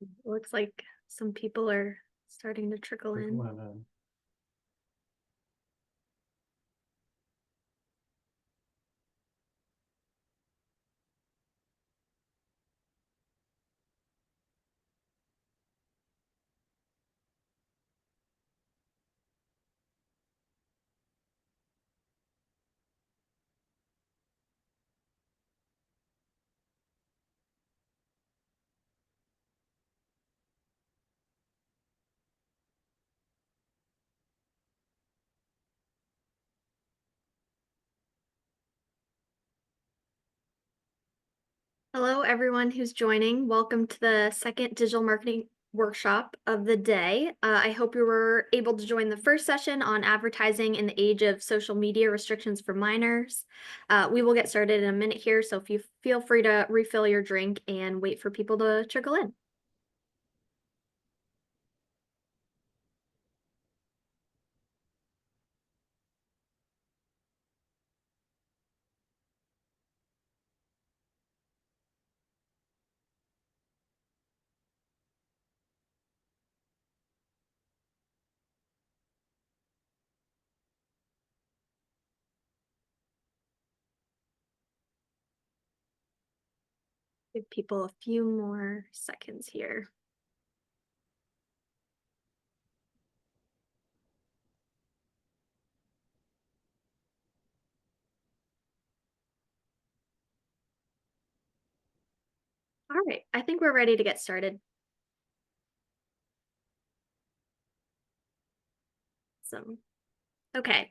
It looks like some people are starting to trickle in. Hello, everyone who's joining. Welcome to the second digital marketing workshop of the day. I hope you were able to join the first session on advertising in the age of social media restrictions for minors. We will get started in a minute here, so if you feel free to refill your drink and wait for people to trickle in. Give people a few more seconds here. All right, I think we're ready to get started. Okay.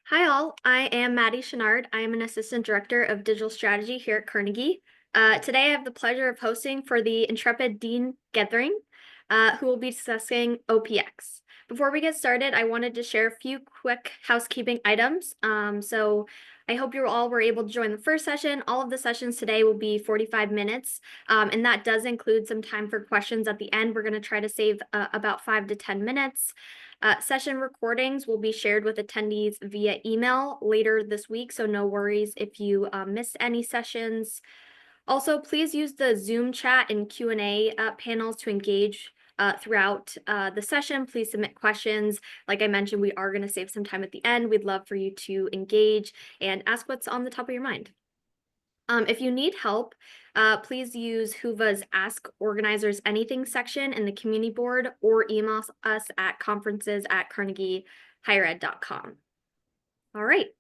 Hi all, I am Maddie Chenard. I am an Assistant Director of Digital Strategy here at Carnegie. Today I have the pleasure of hosting for the intrepid Dean Gethering, who will be discussing OPX. Before we get started, I wanted to share a few quick housekeeping items. So I hope you all were able to join the first session. All of the sessions today will be 45 minutes, and that does include some time for questions at the end. We're going to try to save about 5 to 10 minutes. Session recordings will be shared with attendees via email later this week, so no worries if you missed any sessions. Also, please use the Zoom chat and Q&A panels to engage throughout the session. Please submit questions. Like I mentioned, we are going to save some time at the end. We'd love for you to engage and ask what's on the top of your mind. If you need help, please use Whova's Ask Organizers Anything section in the community board or email us at conferences@carnegiehighered.com. All right,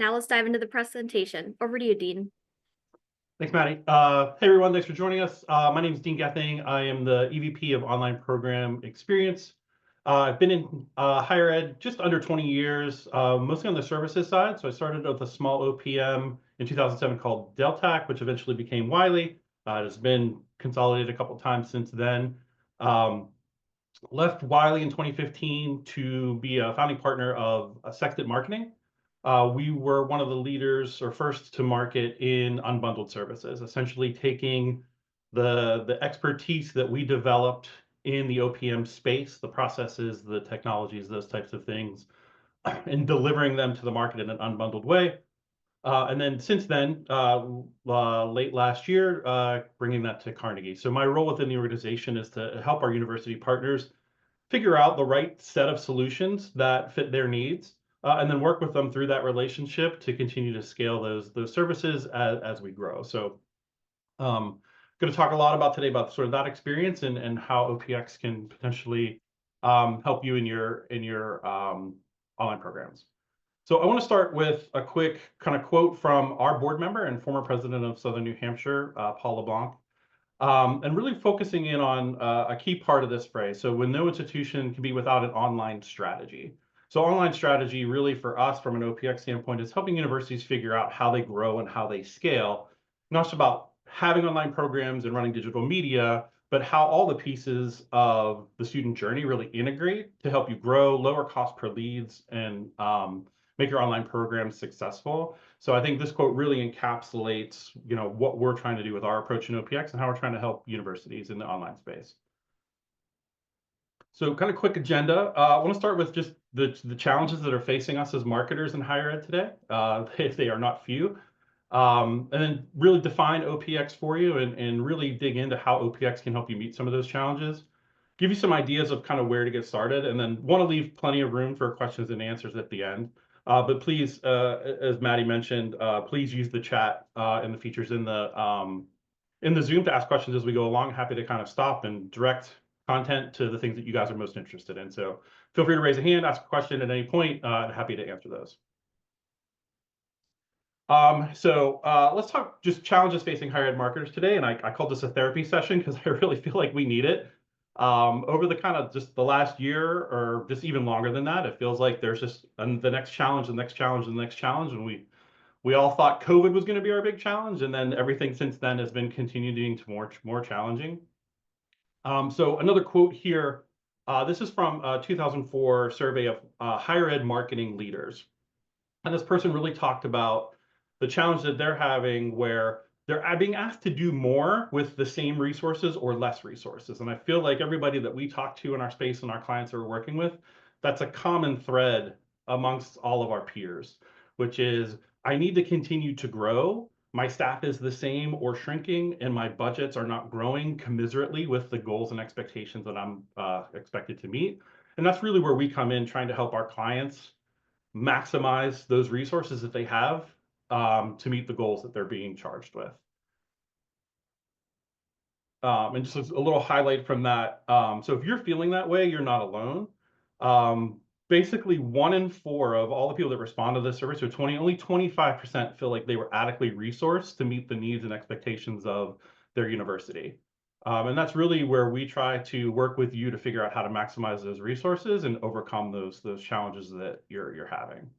now let's dive into the presentation. Over to you, Dean. Thanks, Maddie. Hey, everyone. Thanks for joining us. My name is Dean Gething. I am the EVP of Online Program Experience. I've been in higher ed just under 20 years, mostly on the services side. So I started with a small OPM in 2007 called Deltac, which eventually became Wiley. It has been consolidated a couple of times since then. Left Wiley in 2015 to be a founding partner of Sextant Marketing. We were one of the leaders or first to market in unbundled services, essentially taking the expertise that we developed in the OPM space, the processes, the technologies, those types of things, and delivering them to the market in an unbundled way. And then since then, late last year, bringing that to Carnegie. So my role within the organization is to help our university partners figure out the right set of solutions that fit their needs, and then work with them through that relationship to continue to scale those services as we grow. So going to talk a lot about today about sort of that experience and how OPX can potentially help you in your online programs. So I want to start with a quick kind of quote from our board member and former president of Southern New Hampshire, Paul LeBlanc, and really focusing in on a key part of this phrase. So when no institution can be without an online strategy. So online strategy really for us from an OPX standpoint is helping universities figure out how they grow and how they scale, not just about having online programs and running digital media, but how all the pieces of the student journey really integrate to help you grow, lower cost per leads, and make your online programs successful. So I think this quote really encapsulates, what we're trying to do with our approach in OPX and how we're trying to help universities in the online space. So kind of quick agenda. I want to start with just the challenges that are facing us as marketers in higher ed today. They are not few. And then really define OPX for you and really dig into how OPX can help you meet some of those challenges. Give you some ideas of kind of where to get started, and then want to leave plenty of room for questions and answers at the end. But please, as Maddie mentioned, please use the chat and the features in the Zoom to ask questions as we go along. Happy to kind of stop and direct content to the things that you guys are most interested in. So feel free to raise a hand, ask a question at any point. Happy to answer those. Let's talk just challenges facing higher ed marketers today. And I called this a therapy session because I really feel like we need it. Over the kind of just the last year or just even longer than that, it feels like there's just the next challenge, the next challenge, the next challenge. And we all thought COVID was going to be our big challenge. And then everything since then has been continuing to more challenging. So another quote here, this is from a 2004 survey of higher ed marketing leaders. And this person really talked about the challenge that they're having where they're being asked to do more with the same resources or less resources. And I feel like everybody that we talk to in our space and our clients that we're working with, that's a common thread amongst all of our peers, which is I need to continue to grow. My staff is the same or shrinking, and my budgets are not growing commiserately with the goals and expectations that I'm expected to meet. And that's really where we come in, trying to help our clients maximize those resources that they have to meet the goals that they're being charged with. And just a little highlight from that. So if you're feeling that way, you're not alone. Basically, 1 in 4 of all the people that respond to this survey, so only 25% feel like they were adequately resourced to meet the needs and expectations of their university. And that's really where we try to work with you to figure out how to maximize those resources and overcome those challenges that you're having.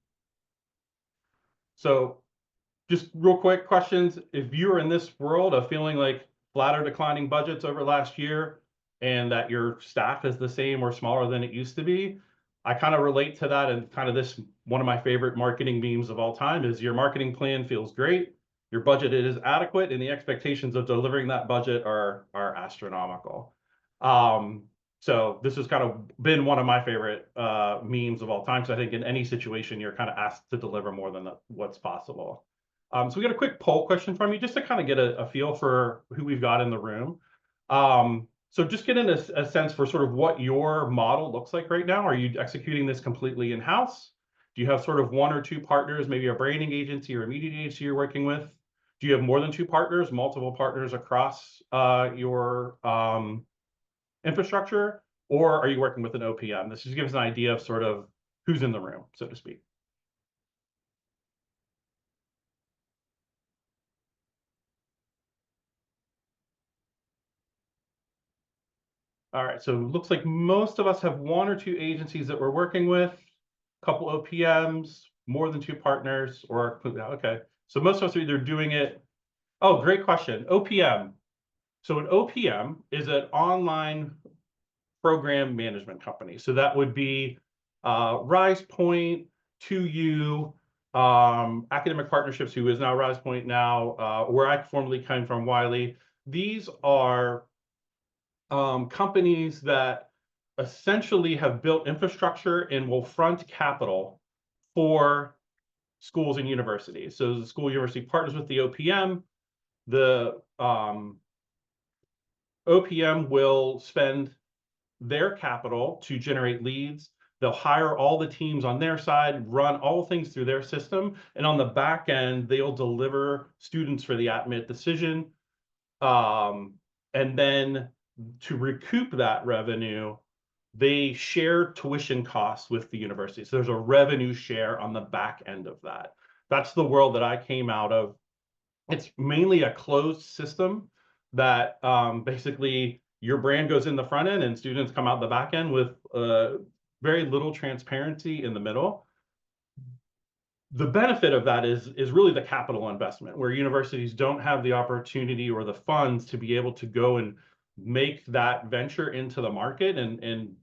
So just real quick questions. If you're in this world of feeling like flat or declining budgets over last year and that your staff is the same or smaller than it used to be, I kind of relate to that. And kind of this, one of my favorite marketing memes of all time is your marketing plan feels great, your budget is adequate, and the expectations of delivering that budget are astronomical. So this has kind of been one of my favorite memes of all time. So I think in any situation, you're kind of asked to deliver more than what's possible. So we got a quick poll question from you just to kind of get a feel for who we've got in the room. So just getting a sense for sort of what your model looks like right now. Are you executing this completely in-house? Do you have sort of 1 or 2 partners, maybe a branding agency or a media agency you're working with? Do you have more than 2 partners, multiple partners across your infrastructure? Or are you working with an OPM? This just gives an idea of sort of who's in the room, so to speak. All right, so it looks like most of us have 1 or 2 agencies that we're working with, a couple OPMs, more than 2 partners, or okay. So most of us are either doing it. Oh, great question. OPM. So an OPM is an online program management company. So that would be RisePoint, 2U, Academic Partnerships, who is now RisePoint now, where I formerly came from, Wiley. These are companies that essentially have built infrastructure and will front capital for schools and universities. So the school university partners with the OPM. The OPM will spend their capital to generate leads. They'll hire all the teams on their side, run all things through their system, and on the back end, they'll deliver students for the admit decision. And then to recoup that revenue, they share tuition costs with the university. So there's a revenue share on the back end of that. That's the world that I came out of. It's mainly a closed system that basically your brand goes in the front end and students come out the back end with very little transparency in the middle. The benefit of that is really the capital investment, where universities don't have the opportunity or the funds to be able to go and make that venture into the market and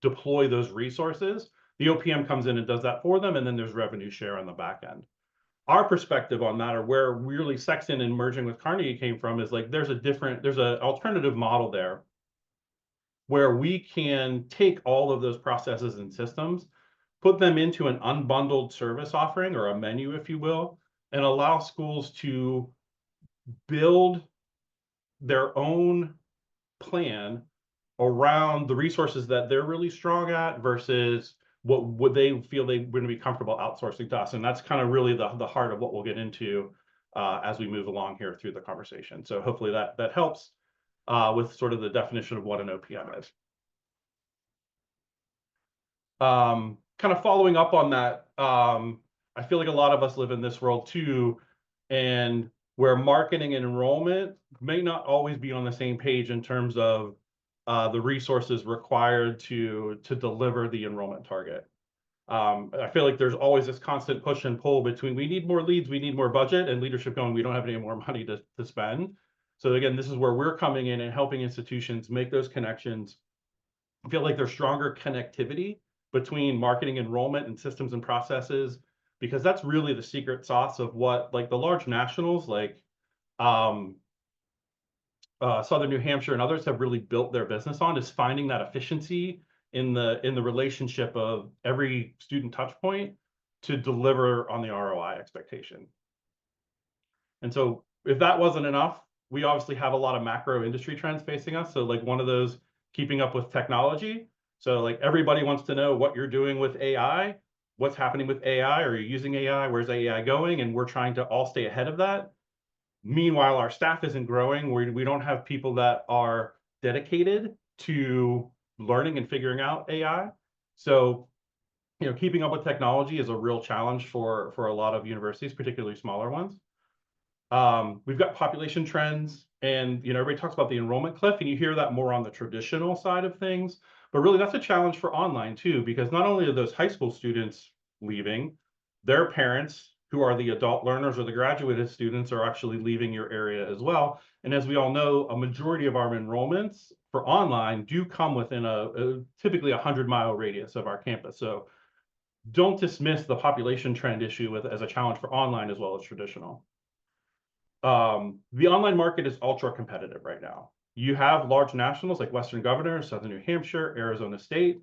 deploy those resources. The OPM comes in and does that for them, and then there's revenue share on the back end. Our perspective on that, or where really Sexton and merging with Carnegie came from, is like there's an alternative model there where we can take all of those processes and systems, put them into an unbundled service offering or a menu, if you will, and allow schools to build their own plan around the resources that they're really strong at versus what would they feel they wouldn't be comfortable outsourcing to us. And that's kind of really the heart of what we'll get into as we move along here through the conversation. So hopefully that helps with sort of the definition of what an OPM is. Kind of following up on that, I feel like a lot of us live in this world too, and where marketing and enrollment may not always be on the same page in terms of the resources required to deliver the enrollment target. I feel like there's always this constant push and pull between we need more leads, we need more budget, and leadership going, we don't have any more money to spend. So again, this is where we're coming in and helping institutions make those connections. I feel like there's stronger connectivity between marketing, enrollment, and systems and processes, because that's really the secret sauce of what like the large nationals like um, Southern New Hampshire and others have really built their business on, is finding that efficiency in the relationship of every student touch point to deliver on the ROI expectation. And so if that wasn't enough, we obviously have a lot of macro industry trends facing us. So like one of those, keeping up with technology. So like everybody wants to know what you're doing with AI, what's happening with AI, are you using AI, where's AI going? And we're trying to all stay ahead of that. Meanwhile, our staff isn't growing. We don't have people that are dedicated to learning and figuring out AI. So, you know, keeping up with technology is a real challenge for a lot of universities, particularly smaller ones. We've got population trends, and you know, everybody talks about the enrollment cliff, and you hear that more on the traditional side of things. But really, that's a challenge for online too, because not only are those high school students leaving, their parents, who are the adult learners or the graduated students, are actually leaving your area as well. And as we all know, a majority of our enrollments for online do come within a typically 100-mile radius of our campus. So don't dismiss the population trend issue as a challenge for online as well as traditional. The online market is ultra competitive right now. You have large nationals like Western Governors, Southern New Hampshire, Arizona State,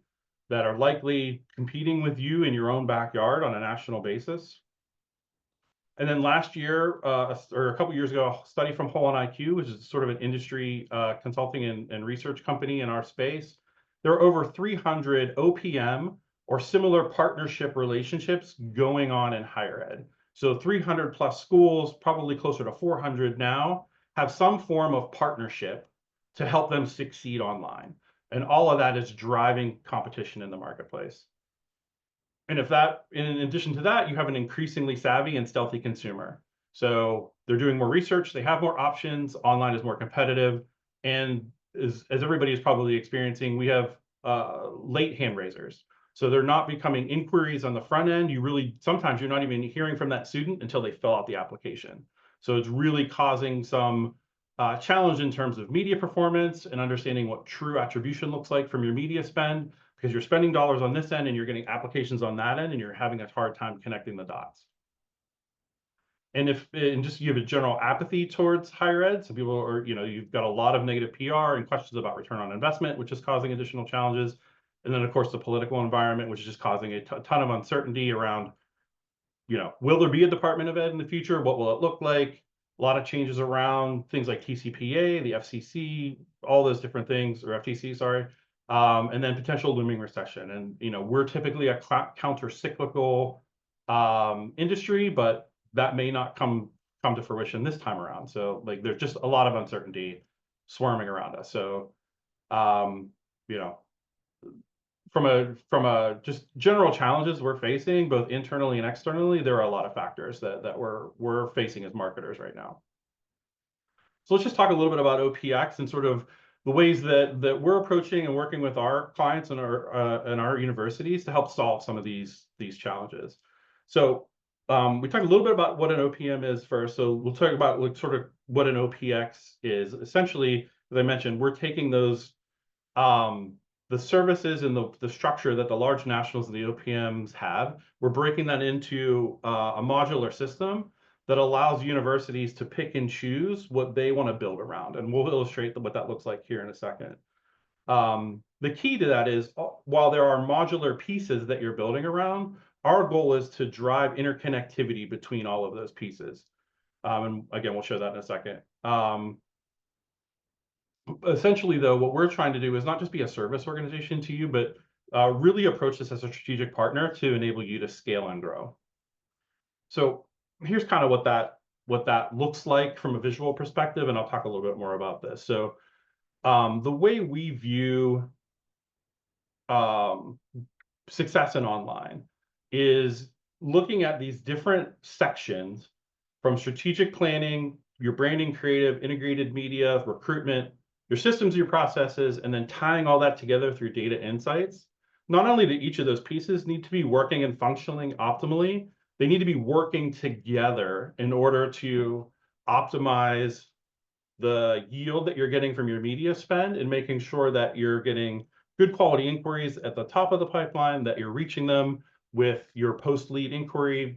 that are likely competing with you in your own backyard on a national basis. And then last year, or a couple years ago, a study from Hole on IQ, which is sort of an industry consulting and research company in our space, there are over 300 OPM or similar partnership relationships going on in higher ed. So 300 plus schools, probably closer to 400 now, have some form of partnership to help them succeed online. And all of that is driving competition in the marketplace. And if that, in addition to that, you have an increasingly savvy and stealthy consumer. So they're doing more research, they have more options, online is more competitive. And as everybody is probably experiencing, we have late hand raisers. So they're not becoming inquiries on the front end. You really, sometimes you're not even hearing from that student until they fill out the application. So it's really causing some challenge in terms of media performance and understanding what true attribution looks like from your media spend, because you're spending dollars on this end and you're getting applications on that end and you're having a hard time connecting the dots. And just you have a general apathy towards higher ed, so people are, you know, you've got a lot of negative PR and questions about return on investment, which is causing additional challenges. And then of course the political environment, which is just causing a ton of uncertainty around, you know, will there be a Department of Ed in the future? What will it look like? A lot of changes around things like TCPA, the FCC, all those different things, or FTC, sorry. And then potential looming recession. And, you know, we're typically a counter-cyclical industry, but that may not come to fruition this time around. So like there's just a lot of uncertainty swarming around us. So, you know, from a just general challenges we're facing, both internally and externally, there are a lot of factors that we're facing as marketers right now. So let's just talk a little bit about OPX and sort of the ways that we're approaching and working with our clients and our universities to help solve some of these challenges. So we talked a little bit about what an OPM is first. So we'll talk about like sort of what an OPX is. Essentially, as I mentioned, we're taking those the services and the structure that the large nationals and the OPMs have. We're breaking that into a modular system that allows universities to pick and choose what they want to build around. And we'll illustrate what that looks like here in a second. The key to that is, while there are modular pieces that you're building around, our goal is to drive interconnectivity between all of those pieces. And again, we'll show that in a second. Essentially, though, what we're trying to do is not just be a service organization to you, but really approach this as a strategic partner to enable you to scale and grow. So here's kind of what that looks like from a visual perspective, and I'll talk a little bit more about this. So the way we view um, success in online is looking at these different sections from strategic planning, your branding, creative, integrated media, recruitment, your systems, your processes, and then tying all that together through data insights. Not only do each of those pieces need to be working and functioning optimally, they need to be working together in order to optimize the yield that you're getting from your media spend and making sure that you're getting good quality inquiries at the top of the pipeline, that you're reaching them with your post-lead inquiry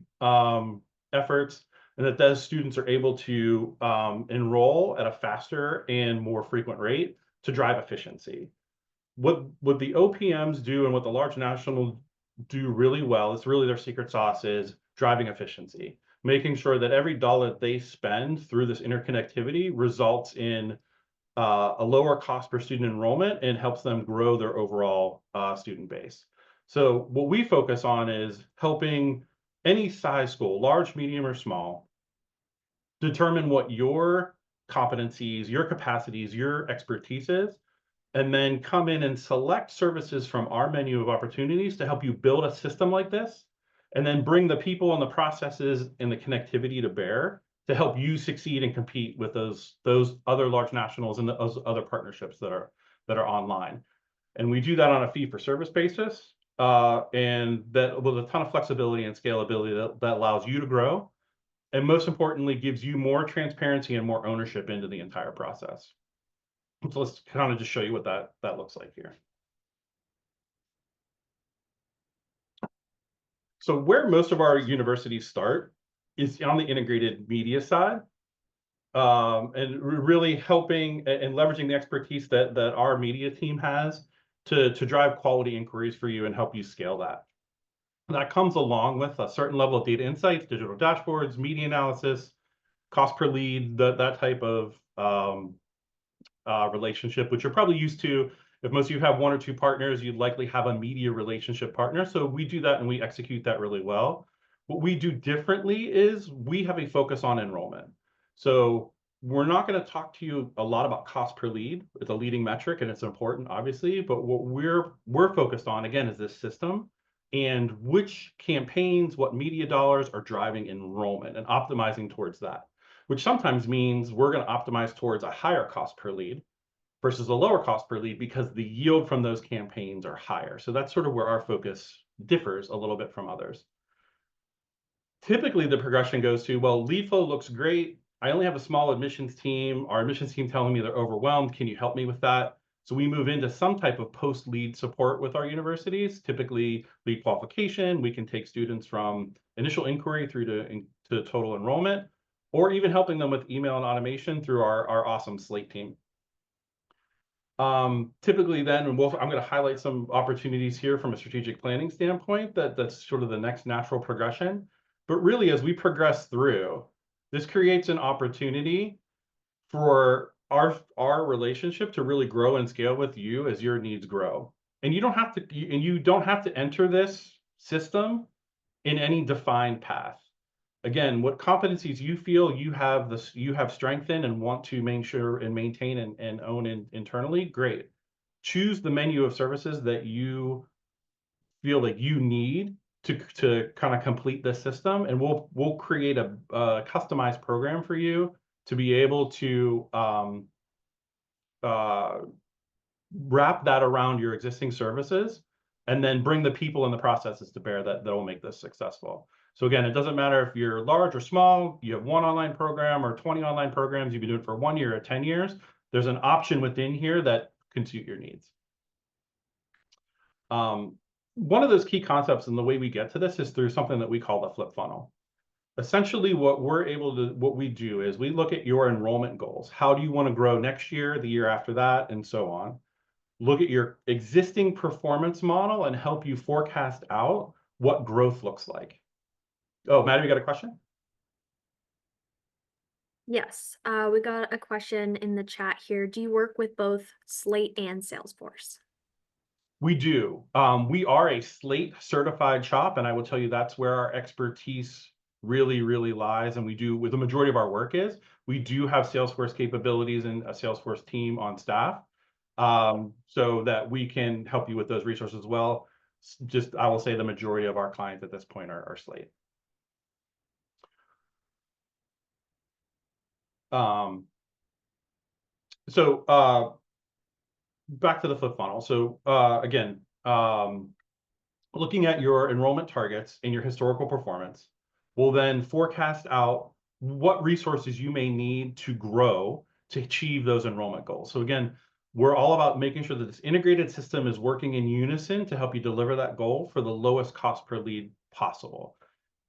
efforts, and that those students are able to enroll at a faster and more frequent rate to drive efficiency. What the OPMs do and what the large nationals do really well, it's really their secret sauce, is driving efficiency, making sure that every dollar they spend through this interconnectivity results in a lower cost per student enrollment and helps them grow their overall student base. So what we focus on is helping any size school, large, medium, or small, determine what your competencies, your capacities, your expertise is, and then come in and select services from our menu of opportunities to help you build a system like this, and then bring the people and the processes and the connectivity to bear to help you succeed and compete with those other large nationals and those other partnerships that are online. And we do that on a fee for service basis, and that with a ton of flexibility and scalability that allows you to grow, and most importantly, gives you more transparency and more ownership into the entire process. So let's kind of just show you what that looks like here. So where most of our universities start is on the integrated media side, and really helping and leveraging the expertise that our media team has to drive quality inquiries for you and help you scale that. That comes along with a certain level of data insights, digital dashboards, media analysis, cost per lead, that type of relationship, which you're probably used to. If most of you have one or two partners, you'd likely have a media relationship partner. So we do that and we execute that really well. What we do differently is we have a focus on enrollment. So we're not going to talk to you a lot about cost per lead. It's a leading metric and it's important, obviously, but what we're focused on, again, is this system and which campaigns, what media dollars are driving enrollment and optimizing towards that, which sometimes means we're going to optimize towards a higher cost per lead versus a lower cost per lead because the yield from those campaigns are higher. So that's sort of where our focus differs a little bit from others. Typically, the progression goes to, well, lead flow looks great. I only have a small admissions team. Our admissions team telling me they're overwhelmed. Can you help me with that? So we move into some type of post-lead support with our universities, typically lead qualification. We can take students from initial inquiry through to total enrollment, or even helping them with email and automation through our awesome Slate team. Typically then, I'm going to highlight some opportunities here from a strategic planning standpoint that's sort of the next natural progression. But really, as we progress through, this creates an opportunity for our relationship to really grow and scale with you as your needs grow. And you don't have to enter this system in any defined path. Again, what competencies you feel you have strength in and want to make sure and maintain and own internally, great. Choose the menu of services that you feel like you need to kind of complete this system, and we'll create a customized program for you to be able to wrap that around your existing services, and then bring the people and the processes to bear that will make this successful. So again, it doesn't matter if you're large or small, you have one online program or 20 online programs, you've been doing it for 1 year or 10 years, there's an option within here that can suit your needs. One of those key concepts and the way we get to this is through something that we call the flip funnel. Essentially, what we do is we look at your enrollment goals. How do you want to grow next year, the year after that, and so on? Look at your existing performance model and help you forecast out what growth looks like. Oh, Maddie, you got a question? Yes, we got a question in the chat here. Do you work with both Slate and Salesforce? We do. We are a Slate certified shop, and I will tell you that's where our expertise really, really lies. And we do, with the majority of our work is, we do have Salesforce capabilities and a Salesforce team on staff, so that we can help you with those resources as well. Just, I will say the majority of our clients at this point are Slate. Um, so back to the flip funnel. So again, looking at your enrollment targets and your historical performance will then forecast out what resources you may need to grow to achieve those enrollment goals. So again, we're all about making sure that this integrated system is working in unison to help you deliver that goal for the lowest cost per lead possible.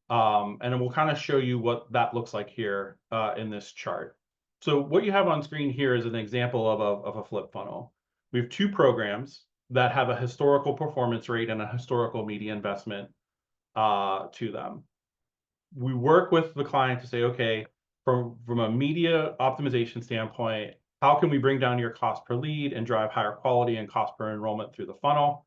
And then we'll kind of show you what that looks like here in this chart. So what you have on screen here is an example of a flip funnel. We have two programs that have a historical performance rate and a historical media investment to them. We work with the client to say, okay, from a media optimization standpoint, how can we bring down your cost per lead and drive higher quality and cost per enrollment through the funnel?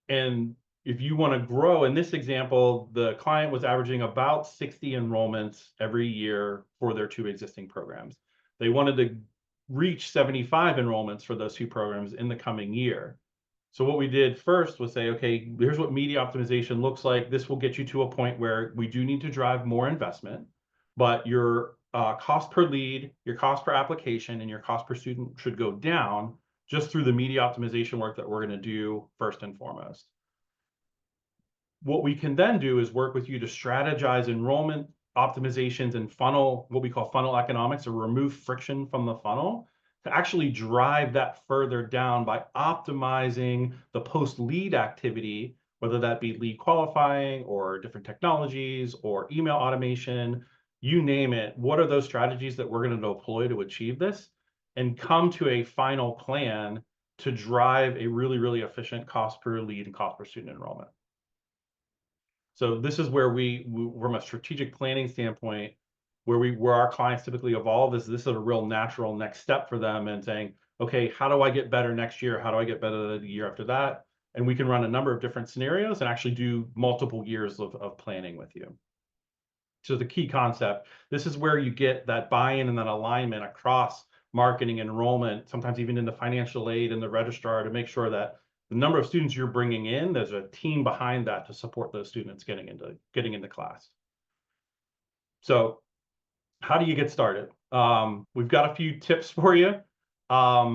And if you want to grow, in this example, the client was averaging about 60 enrollments every year for their two existing programs. They wanted to reach 75 enrollments for those two programs in the coming year. So what we did first was say, okay, here's what media optimization looks like. This will get you to a point where we do need to drive more investment, but your cost per lead, your cost per application, and your cost per student should go down just through the media optimization work that we're going to do first and foremost. What we can then do is work with you to strategize enrollment optimizations and funnel, what we call funnel economics, or remove friction from the funnel to actually drive that further down by optimizing the post-lead activity, whether that be lead qualifying or different technologies or email automation, you name it. What are those strategies that we're going to deploy to achieve this and come to a final plan to drive a really, really efficient cost per lead and cost per student enrollment? So this is where we from a strategic planning standpoint, where our clients typically evolve, is this is a real natural next step for them and saying, okay, how do I get better next year? How do I get better the year after that? And we can run a number of different scenarios and actually do multiple years of planning with you. So the key concept, this is where you get that buy-in and that alignment across marketing, enrollment, sometimes even into financial aid and the registrar to make sure that the number of students you're bringing in, there's a team behind that to support those students getting into class. So how do you get started? We've got a few tips for you. I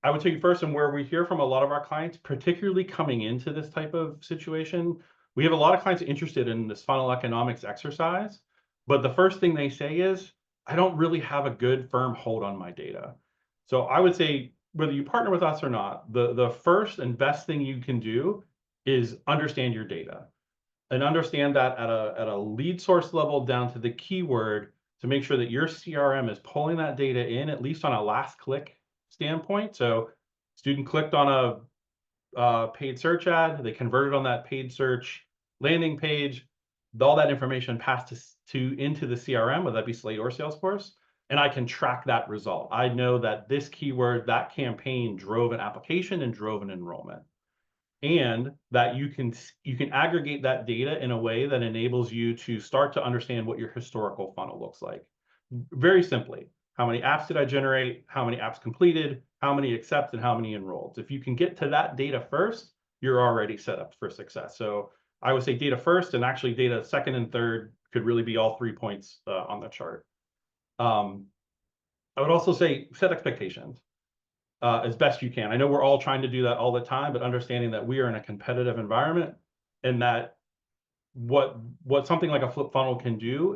would tell you first, and where we hear from a lot of our clients, particularly coming into this type of situation, we have a lot of clients interested in this funnel economics exercise, but the first thing they say is, I don't really have a good firm hold on my data. So I would say, whether you partner with us or not, the first and best thing you can do is understand your data and understand that at a lead source level down to the keyword to make sure that your CRM is pulling that data in, at least on a last click standpoint. So student clicked on a paid search ad, they converted on that paid search landing page, all that information passed into the CRM, whether that be Slate or Salesforce, and I can track that result. I know that this keyword, that campaign drove an application and drove an enrollment. And that you can aggregate that data in a way that enables you to start to understand what your historical funnel looks like. Very simply, how many apps did I generate? How many apps completed? How many accept and how many enrolled? If you can get to that data first, you're already set up for success. So I would say data first, and actually data second and third could really be all 3 points on the chart. I would also say set expectations as best you can. I know we're all trying to do that all the time, but understanding that we are in a competitive environment and that what something like a flip funnel can do,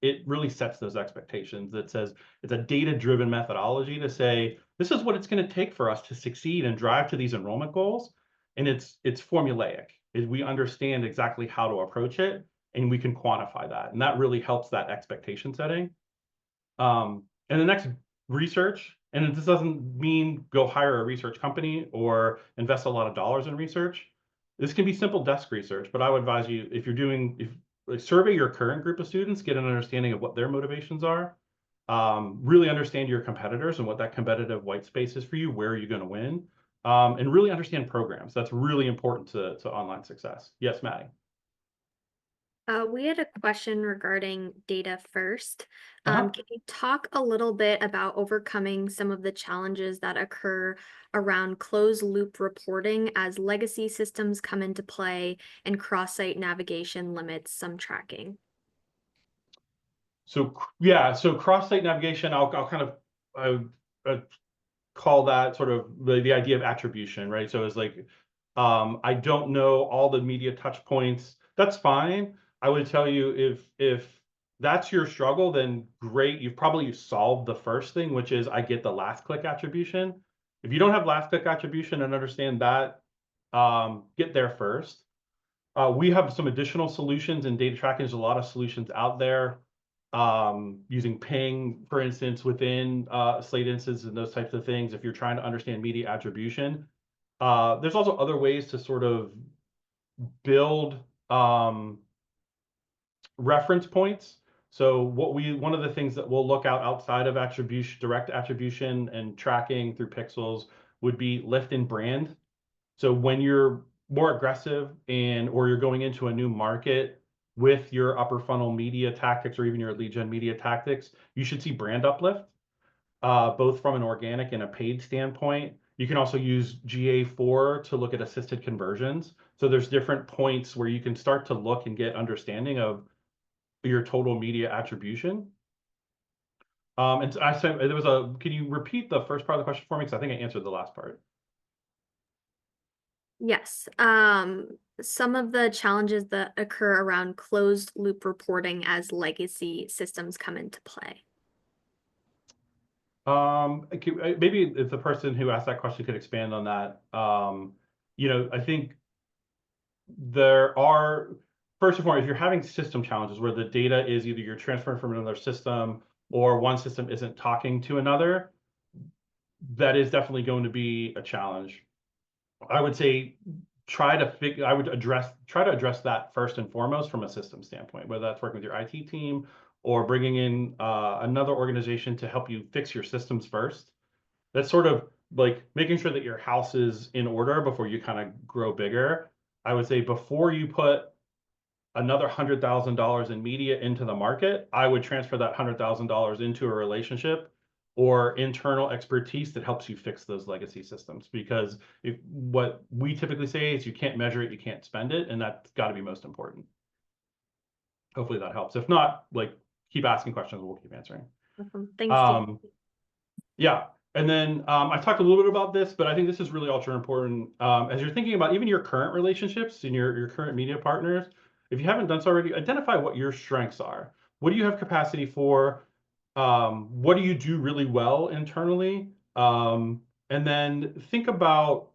it really sets those expectations. That says it's a data-driven methodology to say, this is what it's going to take for us to succeed and drive to these enrollment goals. And it's formulaic. We understand exactly how to approach it and we can quantify that. And that really helps that expectation setting. And the next, research. And this doesn't mean go hire a research company or invest a lot of dollars in research. This can be simple desk research, but I would advise you, if you're doing, if like, survey your current group of students, get an understanding of what their motivations are. Really understand your competitors and what that competitive white space is for you, where are you going to win, and really understand programs. That's really important to online success. Yes, Maddie. We had a question regarding data first. Uh-huh. Can you talk a little bit about overcoming some of the challenges that occur around closed loop reporting as legacy systems come into play and cross-site navigation limits some tracking? So yeah, so cross-site navigation, I'll kind of I would call that sort of the idea of attribution, right? So it's like, I don't know all the media touch points. That's fine. I would tell you, if that's your struggle, then great. You've probably solved the first thing, which is I get the last click attribution. If you don't have last click attribution and understand that, get there first. We have some additional solutions in data tracking. There's a lot of solutions out there, using ping, for instance, within Slate instances and those types of things. If you're trying to understand media attribution, there's also other ways to sort of build reference points. So one of the things that we'll look out outside of attribution, direct attribution and tracking through pixels would be lift in brand. So when you're more aggressive or you're going into a new market with your upper funnel media tactics or even your lead gen media tactics, you should see brand uplift, both from an organic and a paid standpoint. You can also use GA4 to look at assisted conversions. So there's different points where you can start to look and get understanding of your total media attribution. And I said there was can you repeat the first part of the question for me? Because I think I answered the last part. Yes. Some of the challenges that occur around closed loop reporting as legacy systems come into play. Maybe if the person who asked that question could expand on that. I think there are, first and foremost, if you're having system challenges where the data is either you're transferring from another system or one system isn't talking to another, that is definitely going to be a challenge. I would say try to address that first and foremost from a system standpoint, whether that's working with your IT team or bringing in another organization to help you fix your systems first. That's sort of like making sure that your house is in order before you kind of grow bigger. I would say before you put another $100,000 in media into the market, I would transfer that $100,000 into a relationship or internal expertise that helps you fix those legacy systems. Because what we typically say is you can't measure it, you can't spend it, and that's got to be most important. Hopefully that helps. If not, like, keep asking questions, we'll keep answering. Awesome. Thanks, Steve. Um, yeah. And then I talked a little bit about this, but I think this is really ultra important. As you're thinking about even your current relationships and your current media partners, if you haven't done so already, identify what your strengths are. What do you have capacity for? What do you do really well internally? And then think about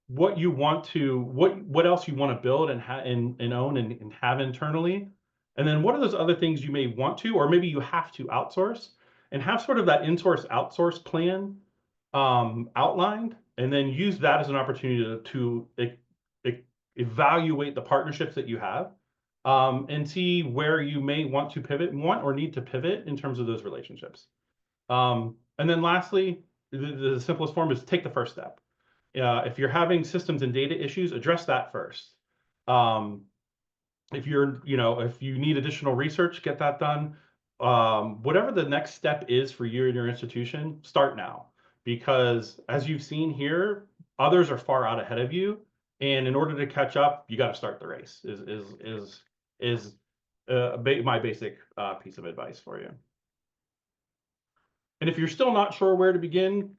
what else you want to build and own and have internally. And then what are those other things you may want to, or maybe you have to outsource, and have sort of that in-source outsource plan outlined, and then use that as an opportunity to evaluate the partnerships that you have, and see where you may want or need to pivot in terms of those relationships. And then lastly, the simplest form is take the first step. If you're having systems and data issues, address that first. Um, if you need additional research, get that done. Whatever the next step is for you and your institution, start now. Because as you've seen here, others are far out ahead of you. And in order to catch up, you got to start the race is my basic piece of advice for you. And if you're still not sure where to begin,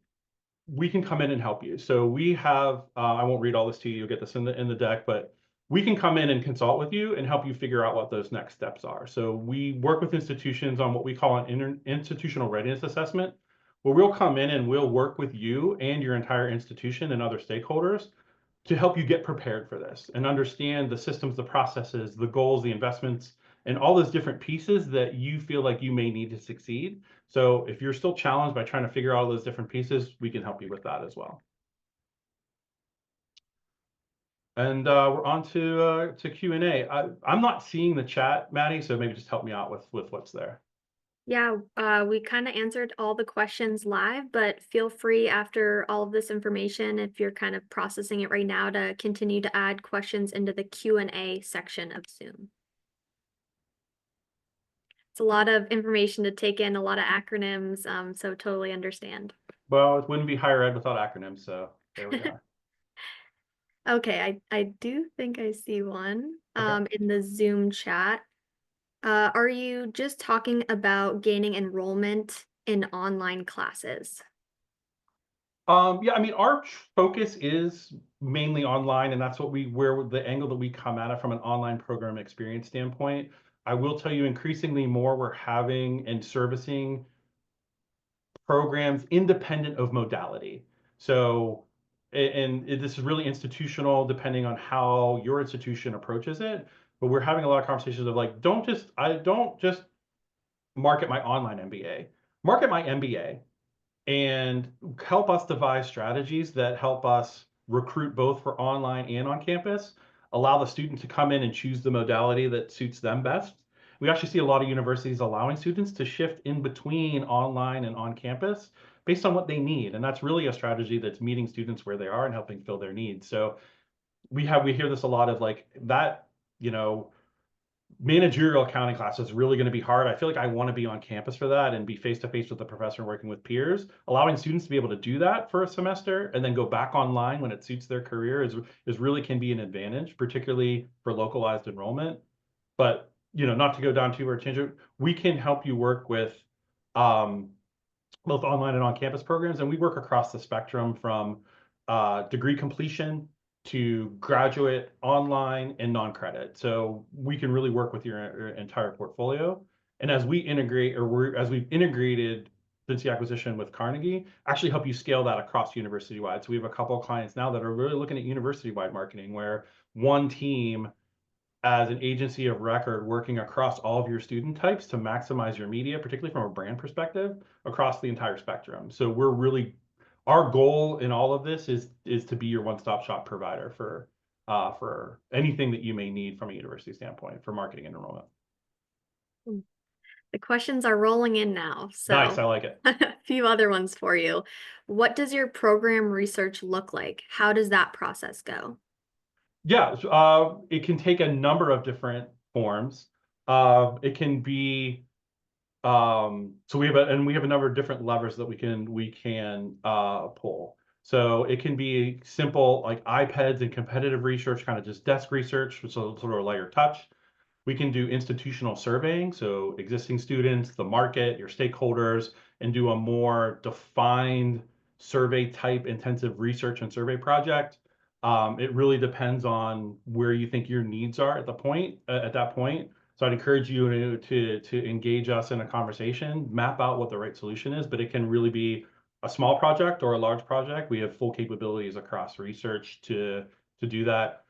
we can come in and help you. So we have, I won't read all this to you, you'll get this in the deck, but we can come in and consult with you and help you figure out what those next steps are. So we work with institutions on what we call an institutional readiness assessment, where we'll come in and we'll work with you and your entire institution and other stakeholders to help you get prepared for this and understand the systems, the processes, the goals, the investments, and all those different pieces that you feel like you may need to succeed. So if you're still challenged by trying to figure out all those different pieces, we can help you with that as well. And we're on to Q&A. I'm not seeing the chat, Maddie, so maybe just help me out with what's there. Yeah, we kind of answered all the questions live, but feel free after all of this information, if you're kind of processing it right now, to continue to add questions into the Q&A section of Zoom. It's a lot of information to take in, a lot of acronyms, so totally understand. Well, it wouldn't be higher ed without acronyms, so there we are. Okay, I do think I see one Okay. in the Zoom chat. Are you just talking about gaining enrollment in online classes? Yeah, I mean, our focus is mainly online, and that's where the angle that we come at it from an online program experience standpoint. I will tell you, increasingly more, we're having and servicing programs independent of modality. So, this is really institutional, depending on how your institution approaches it. But we're having a lot of conversations of like, I don't just market my online MBA, market my MBA and help us devise strategies that help us recruit both for online and on campus, allow the student to come in and choose the modality that suits them best. We actually see a lot of universities allowing students to shift in between online and on campus based on what they need. And that's really a strategy that's meeting students where they are and helping fill their needs. So we hear this a lot of like that, you know, managerial accounting class is really going to be hard. I feel like I want to be on campus for that and be face to face with the professor working with peers. Allowing students to be able to do that for a semester and then go back online when it suits their career is really can be an advantage, particularly for localized enrollment. But not to go down too far tangent, we can help you work with um, both online and on-campus programs, and we work across the spectrum from degree completion to graduate, online, and non-credit. So we can really work with your entire portfolio. And as we integrate, as we've integrated since the acquisition with Carnegie, actually help you scale that across university-wide. So we have a couple of clients now that are really looking at university-wide marketing, where one team as an agency of record working across all of your student types to maximize your media, particularly from a brand perspective, across the entire spectrum. So our goal in all of this is to be your one-stop shop provider for anything that you may need from a university standpoint for marketing and enrollment. The questions are rolling in now, Nice, so I like it. a few other ones for you. What does your program research look like? How does that process go? Yeah, it can take a number of different forms. It can be so we have a number of different levers that we can pull. So it can be simple like iPads and competitive research, kind of just desk research, which is sort of a lighter touch. We can do institutional surveying, so existing students, the market, your stakeholders, and do a more defined survey type intensive research and survey project. It really depends on where you think your needs are at that point. So I'd encourage you to engage us in a conversation, map out what the right solution is, but it can really be a small project or a large project. We have full capabilities across research to do that,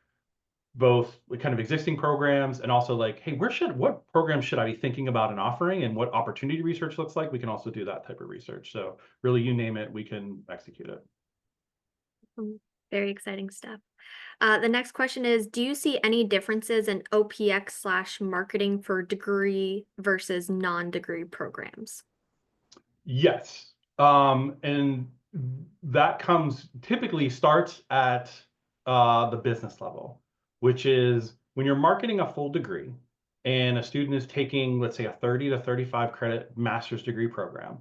both kind of existing programs and also like, hey, what programs should I be thinking about and offering, and what opportunity research looks like. We can also do that type of research. So really, you name it, we can execute it. Very exciting stuff. The next question is, do you see any differences in OPX/marketing for degree versus non-degree programs? Yes. And that typically starts at the business level, which is when you're marketing a full degree and a student is taking, let's say, a 30 to 35 credit master's degree program.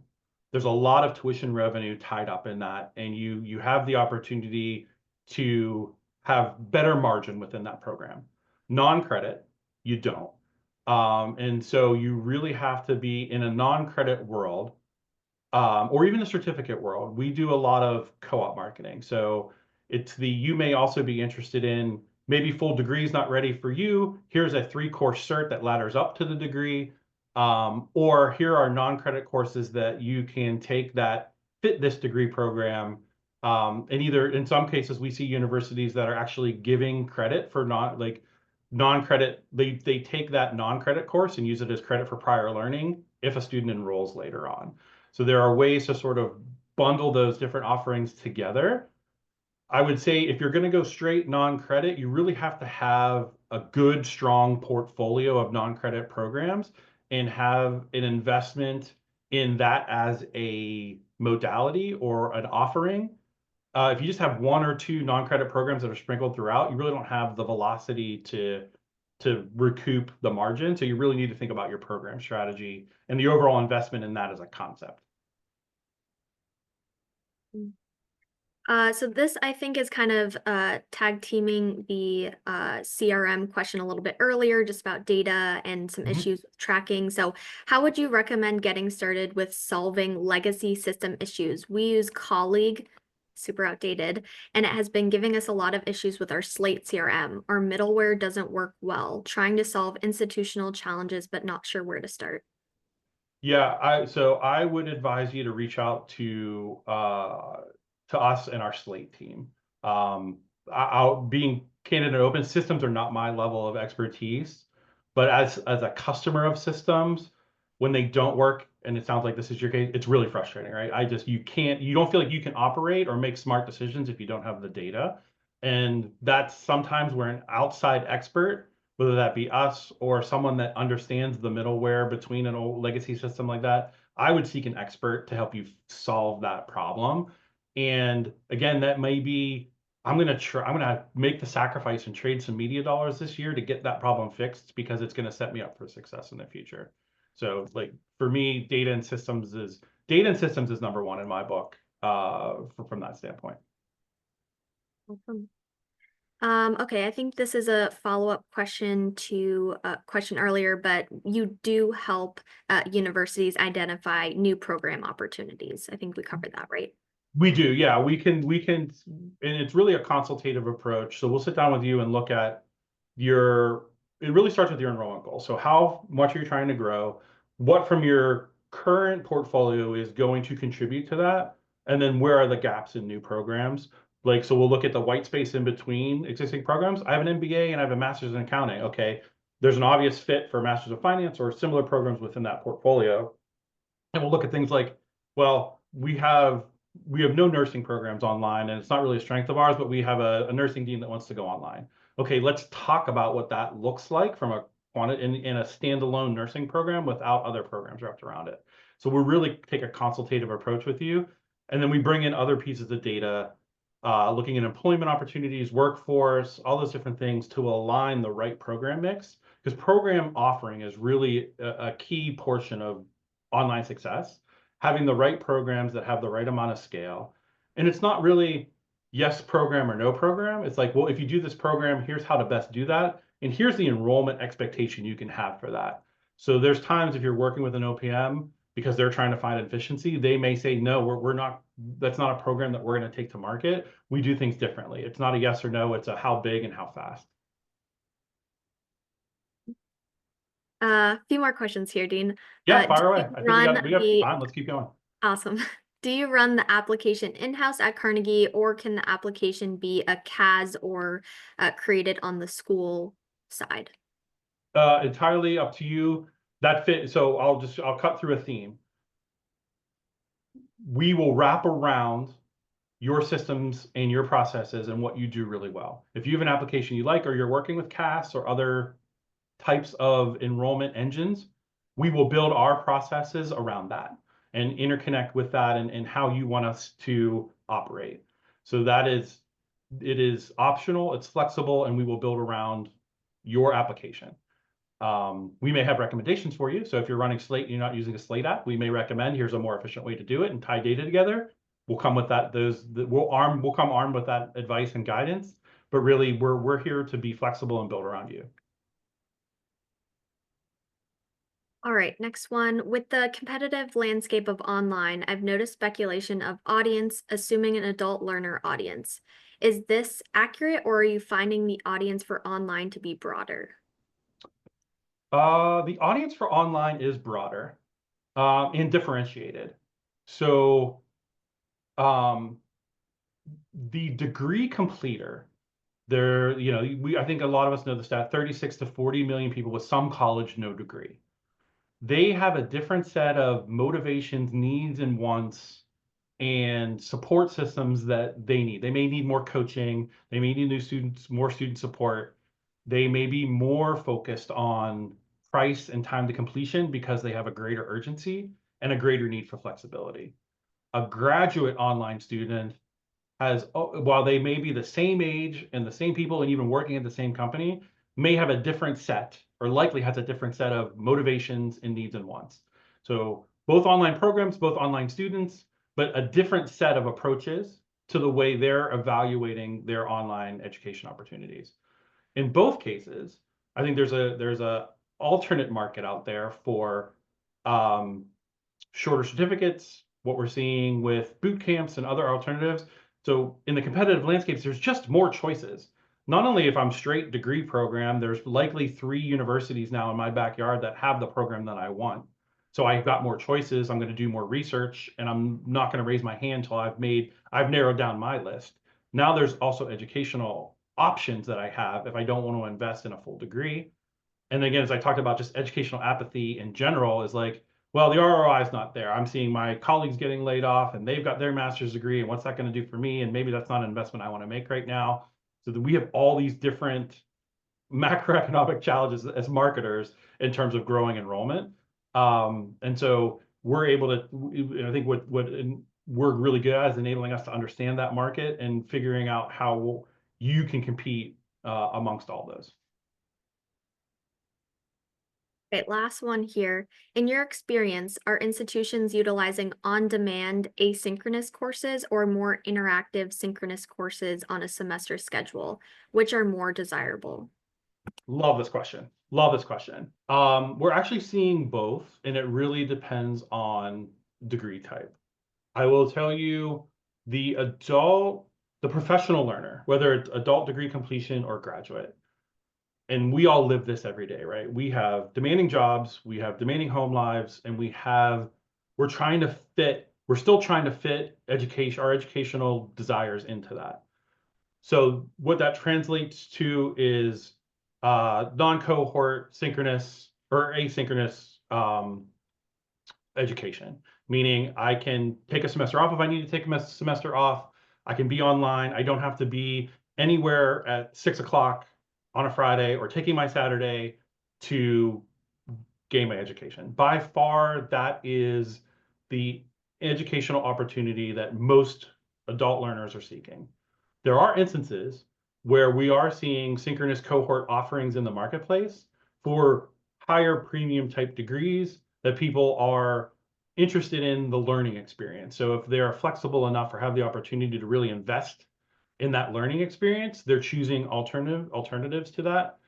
There's a lot of tuition revenue tied up in that, and you have the opportunity to have better margin within that program. Non-credit, you don't. And so you really have to be in a non-credit world, or even the certificate world. We do a lot of co-op marketing. So you may also be interested in maybe full degree is not ready for you. Here's a 3-course cert that ladders up to the degree. Or here are non-credit courses that you can take that fit this degree program. And either in some cases, we see universities that are actually giving credit for non-credit. They take that non-credit course and use it as credit for prior learning if a student enrolls later on. So there are ways to sort of bundle those different offerings together. I would say if you're going to go straight non-credit, you really have to have a good, strong portfolio of non-credit programs and have an investment in that as a modality or an offering. If you just have one or two non-credit programs that are sprinkled throughout, you really don't have the velocity to recoup the margin. So you really need to think about your program strategy and the overall investment in that as a concept. So this, I think, is kind of tag teaming the CRM question a little bit earlier, just about data and some issues with tracking. So how would you recommend getting started with solving legacy system issues? We use Colleague, super outdated, and it has been giving us a lot of issues with our Slate CRM. Our middleware doesn't work well, trying to solve institutional challenges, but not sure where to start. Yeah, so I would advise you to reach out to us and our Slate team. I'll being candid and open, systems are not my level of expertise, but as a customer of systems, when they don't work, and it sounds like this is your case, it's really frustrating, right? You don't feel like you can operate or make smart decisions if you don't have the data. And that's sometimes where an outside expert, whether that be us or someone that understands the middleware between an old legacy system like that, I would seek an expert to help you solve that problem. And again, that may be, I'm gonna make the sacrifice and trade some media dollars this year to get that problem fixed because it's gonna set me up for success in the future. So like for me, data and systems is number one in my book, from that standpoint. Awesome. Okay, I think this is a follow-up question to a question earlier, but you do help universities identify new program opportunities. I think we covered that, right? We do, yeah. We can, and it's really a consultative approach. So we'll sit down with you and look at it really starts with your enrollment goal. So how much are you trying to grow? What from your current portfolio is going to contribute to that? And then where are the gaps in new programs? Like, so we'll look at the white space in between existing programs. I have an MBA and I have a master's in accounting. Okay, there's an obvious fit for Masters of Finance or similar programs within that portfolio. And we'll look at things like, well, we have no nursing programs online, and it's not really a strength of ours, but we have a nursing dean that wants to go online. Okay, let's talk about what that looks like from in a standalone nursing program without other programs wrapped around it. So we really take a consultative approach with you, and then we bring in other pieces of data, looking at employment opportunities, workforce, all those different things to align the right program mix. Because program offering is really a key portion of online success, having the right programs that have the right amount of scale. And it's not really yes program or no program. It's like, well, if you do this program, here's how to best do that. And here's the enrollment expectation you can have for that. So there's times if you're working with an OPM because they're trying to find efficiency, they may say, no, we're not, that's not a program that we're going to take to market. We do things differently. It's not a yes or no, it's a how big and how fast. A few more questions here, Dean. Yeah, Do fire away. you I think run we got the time. Let's keep going. awesome. Do you run the application in-house at Carnegie, or can the application be a CAS or created on the school side? Entirely up to you. So I'll cut through a theme. We will wrap around your systems and your processes and what you do really well. If you have an application you like, or you're working with CAS or other types of enrollment engines, we will build our processes around that and interconnect with that and how you want us to operate. So it is optional, it's flexible, and we will build around your application. We may have recommendations for you. So if you're running Slate and you're not using a Slate app, we may recommend here's a more efficient way to do it and tie data together. We'll come with that. We'll come armed with that advice and guidance. But really, we're here to be flexible and build around you. All right, next one. With the competitive landscape of online, I've noticed speculation of audience, assuming an adult learner audience. Is this accurate, or are you finding the audience for online to be broader? The audience for online is broader, and differentiated. So um, the degree completer, I think a lot of us know the stat, 36 to 40 million people with some college, no degree. They have a different set of motivations, needs, and wants, and support systems that they need. They may need more coaching. They may need new students, more student support. They may be more focused on price and time to completion because they have a greater urgency and a greater need for flexibility. A graduate online student has, while they may be the same age and the same people and even working at the same company, may have a different set or likely has a different set of motivations and needs and wants. So both online programs, both online students, but a different set of approaches to the way they're evaluating their online education opportunities. In both cases, I think there's a alternate market out there for um, shorter certificates, what we're seeing with boot camps and other alternatives. So in the competitive landscapes, there's just more choices. Not only if I'm straight degree program, there's likely 3 universities now in my backyard that have the program that I want. So I've got more choices. I'm going to do more research, and I'm not going to raise my hand until I've narrowed down my list. Now there's also educational options that I have if I don't want to invest in a full degree. And again, as I talked about, just educational apathy in general is like, well, the ROI is not there. I'm seeing my colleagues getting laid off and they've got their master's degree, and what's that going to do for me? And maybe that's not an investment I want to make right now. So that we have all these different macroeconomic challenges as marketers in terms of growing enrollment. And so we're able to, I think what we're really good at is enabling us to understand that market and figuring out how you can compete amongst all those. Okay, last one here. In your experience, are institutions utilizing on-demand asynchronous courses or more interactive synchronous courses on a semester schedule? Which are more desirable? Love this question. Love this question. We're actually seeing both, and it really depends on degree type. I will tell you the professional learner, whether it's adult degree completion or graduate, and we all live this every day, right? We have demanding jobs, we have demanding home lives, and we're still trying to fit our educational desires into that. So what that translates to is non-cohort synchronous or asynchronous education, meaning I can take a semester off if I need to take a semester off. I can be online. I don't have to be anywhere at 6 o'clock on a Friday or taking my Saturday to gain my education. By far, that is the educational opportunity that most adult learners are seeking. There are instances where we are seeing synchronous cohort offerings in the marketplace for higher premium type degrees that people are interested in the learning experience. So if they're flexible enough or have the opportunity to really invest in that learning experience, they're choosing alternatives to that.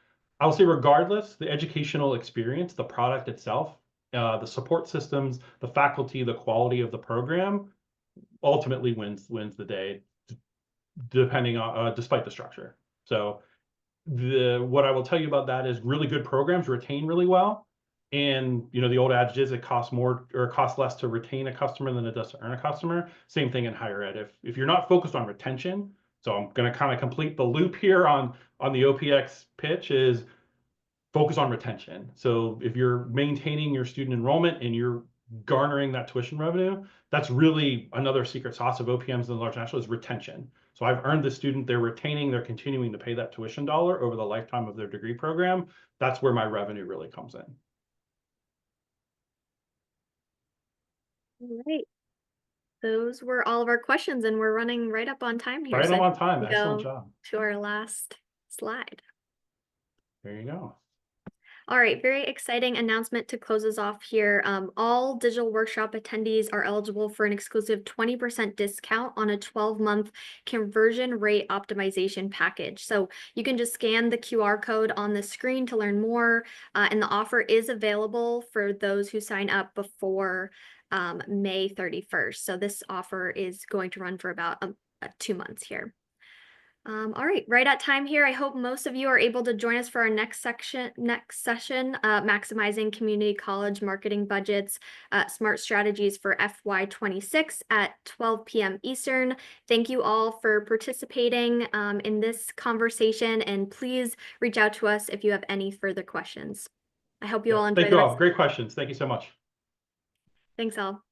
I will say regardless, the educational experience, the product itself, the support systems, the faculty, the quality of the program ultimately wins the day, depending on despite the structure. So what I will tell you about that is really good programs retain really well. And the old adage is it costs more or it costs less to retain a customer than it does to earn a customer. Same thing in higher ed. If you're not focused on retention, so I'm going to kind of complete the loop here on the OPX pitch is focus on retention. So if you're maintaining your student enrollment and you're garnering that tuition revenue, that's really another secret sauce of OPMs and large national is retention. So I've earned the student, they're continuing to pay that tuition dollar over the lifetime of their degree program. That's where my revenue really comes in. All right. Those were all of our questions, and we're running right up on time here. Right So on time. we Excellent go job. to our last slide. There you go. All right, very exciting announcement to close us off here. All digital workshop attendees are eligible for an exclusive 20% discount on a 12-month conversion rate optimization package. So you can just scan the QR code on the screen to learn more, and the offer is available for those who sign up before May 31st. So this offer is going to run for about 2 months here. All right, right at time here. I hope most of you are able to join us for our next session, maximizing community college marketing budgets, smart strategies for FY26 at 12 p.m. Eastern. Thank you all for participating in this conversation, and please reach out to us if you have any further questions. I hope you all enjoy Thank you all. Great questions. Thank you so much. Thanks all.